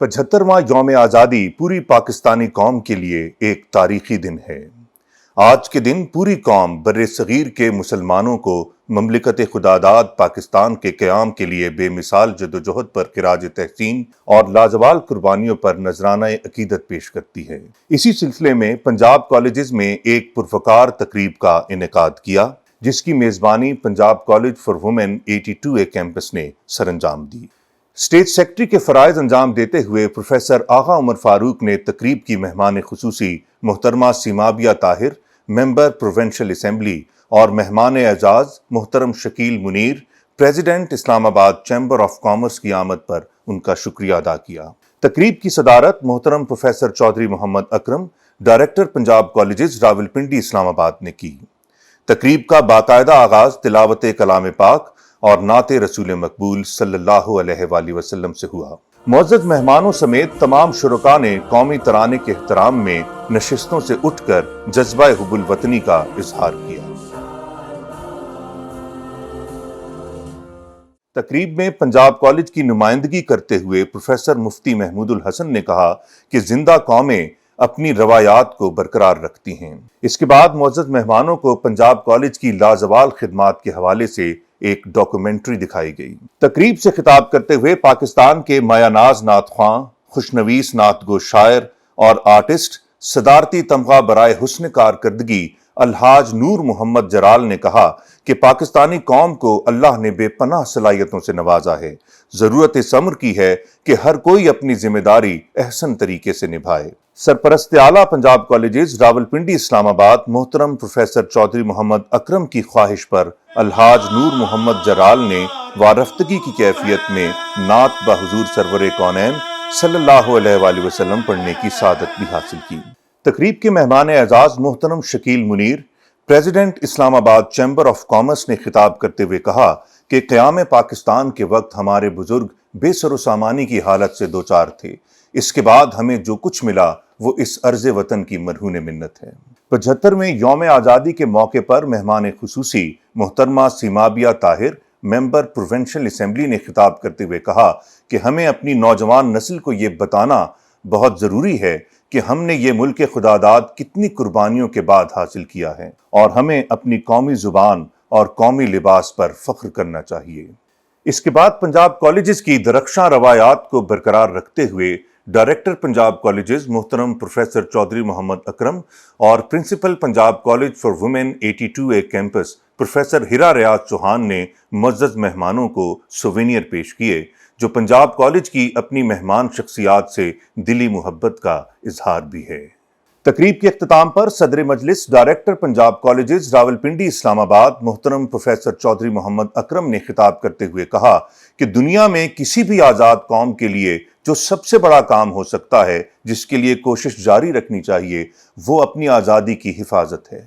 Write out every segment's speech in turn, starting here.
75واں یوم آزادی پوری پاکستانی قوم کے لیے ایک تاریخی دن ہے۔ آج کے دن پوری قوم بر صغیر کے مسلمانوں کو مملکت خداداد پاکستان کے قیام کے لیے بے مثال جدوجہد پر خراج تحسین اور لازوال قربانیوں پر نذرانہ عقیدت پیش کرتی ہے۔ اسی سلسلے میں پنجاب کالجز میں ایک پرفکار تقریب کا انعقاد کیا، جس کی میزبانی Punjab college for women 82A campus نے سر انجام دی۔ اسٹیٹ سیکرٹری کے فرائض انجام دیتے ہوئے پروفیسر آغا عمر فاروق نے تقریب کی مہمان خصوصی محترمہ سیمابیہ طاہر، ممبر پروونشل اسمبلی، اور مہمان اعزاز محترم شکیل منیر، پریزیڈنٹ اسلام آباد چیمبر آف کامرس کی آمد پر ان کا شکریہ ادا کیا۔ تقریب کی صدارت محترم پروفیسر چودھری محمد اکرم، ڈائریکٹر پنجاب کالجز راولپنڈی اسلام آباد نے کی۔ تقریب کا باقاعدہ آغاز تلاوت کلام پاک اور نعت رسول مقبول صلی اللہ علیہ وآلہ وسلم سے ہوا۔ معزز مہمانوں سمیت تمام شرکاء نے قومی ترانے کے احترام میں نشستوں سے اٹھ کر جذبہ حب الوطنی کا اظہار کیا۔ تقریب میں پنجاب کالج کی نمائندگی کرتے ہوئے پروفیسر مفتی محمود الحسن نے کہا کہ زندہ قومیں اپنی روایات کو برقرار رکھتی ہیں۔ اس کے بعد معزز مہمانوں کو پنجاب کالج کی لازوال خدمات کے حوالے سے ایک ڈاکومنٹری دکھائی گئی۔ تقریب سے خطاب کرتے ہوئے پاکستان کے مایہ ناز نعت خواں، خوشنویس نعت گو شاعر اور آرٹسٹ، صدارتی تمغہ برائے حسن کارکردگی الحاج نور محمد جرال نے کہا کہ پاکستانی قوم کو اللہ نے بے پناہ صلاحیتوں سے نوازا ہے۔ ضرورت اس امر کی ہے کہ ہر کوئی اپنی ذمہ داری احسن طریقے سے نبھائے۔ سرپرست اعلیٰ پنجاب کالجز راولپنڈی اسلام آباد محترم پروفیسر چودھری محمد اکرم کی خواہش پر الحاج نور محمد جرال نے وارفتگی کی کیفیت میں نعت بحضور سرور کونین صلی اللہ علیہ وآلہ وسلم پڑھنے کی سعادت بھی حاصل کی۔ تقریب کے مہمان اعزاز محترم شکیل منیر، پریزیڈنٹ اسلام آباد چیمبر آف کامرس نے خطاب کرتے ہوئے کہا کہ قیام پاکستان کے وقت ہمارے بزرگ بے سر و سامانی کی حالت سے دوچار تھے۔ اس کے بعد ہمیں جو کچھ ملا وہ اس عرض وطن کی مرہون منت ہے۔ 75ویں یوم آزادی کے موقع پر مہمان خصوصی محترمہ سیمابیہ طاہر، ممبر پروونشل اسمبلی نے خطاب کرتے ہوئے کہا کہ ہمیں اپنی نوجوان نسل کو یہ بتانا بہت ضروری ہے کہ ہم نے یہ ملک خداداد کتنی قربانیوں کے بعد حاصل کیا ہے، اور ہمیں اپنی قومی زبان اور قومی لباس پر فخر کرنا چاہیے۔ اس کے بعد پنجاب کالجز کی درخشاں روایات کو برقرار رکھتے ہوئے ڈائریکٹر پنجاب کالجز محترم پروفیسر چودھری محمد اکرم اور principal Punjab college for women 82A campus professor Hira Riaz Chauhan نے معزز مہمانوں کو سووینیر پیش کیے، جو پنجاب کالج کی اپنی مہمان شخصیات سے دلی محبت کا اظہار بھی ہے۔ تقریب کے اختتام پر صدر مجلس ڈائریکٹر پنجاب کالجز راولپنڈی اسلام آباد محترم پروفیسر چودھری محمد اکرم نے خطاب کرتے ہوئے کہا کہ دنیا میں کسی بھی آزاد قوم کے لیے جو سب سے بڑا کام ہو سکتا ہے، جس کے لیے کوشش جاری رکھنی چاہیے، وہ اپنی آزادی کی حفاظت ہے۔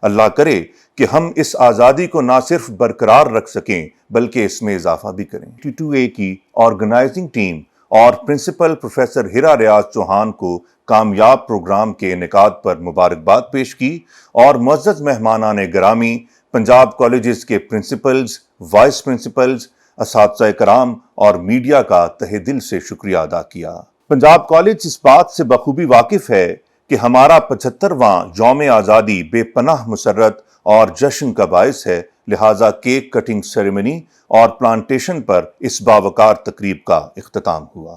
اللہ کرے کہ ہم اس آزادی کو نہ صرف برقرار رکھ سکیں بلکہ اس میں اضافہ بھی کریں۔ 82A کی آرگنائزنگ ٹیم اور پرنسپل پروفیسر ہیرا ریاض چوہان کو کامیاب پروگرام کے انعقاد پر مبارکباد پیش کی، اور معزز مہمانان گرامی، پنجاب کالجز کے پرنسپلز، وائس پرنسپلز، اساتذہ کرام اور میڈیا کا تہہ دل سے شکریہ ادا کیا۔ پنجاب کالج اس بات سے بخوبی واقف ہے کہ ہمارا 75واں یوم آزادی بے پناہ مسرت اور جشن کا باعث ہے، لہٰذا کیک کٹنگ سیریمنی اور پلانٹیشن پر اس باوقار تقریب کا اختتام ہوا۔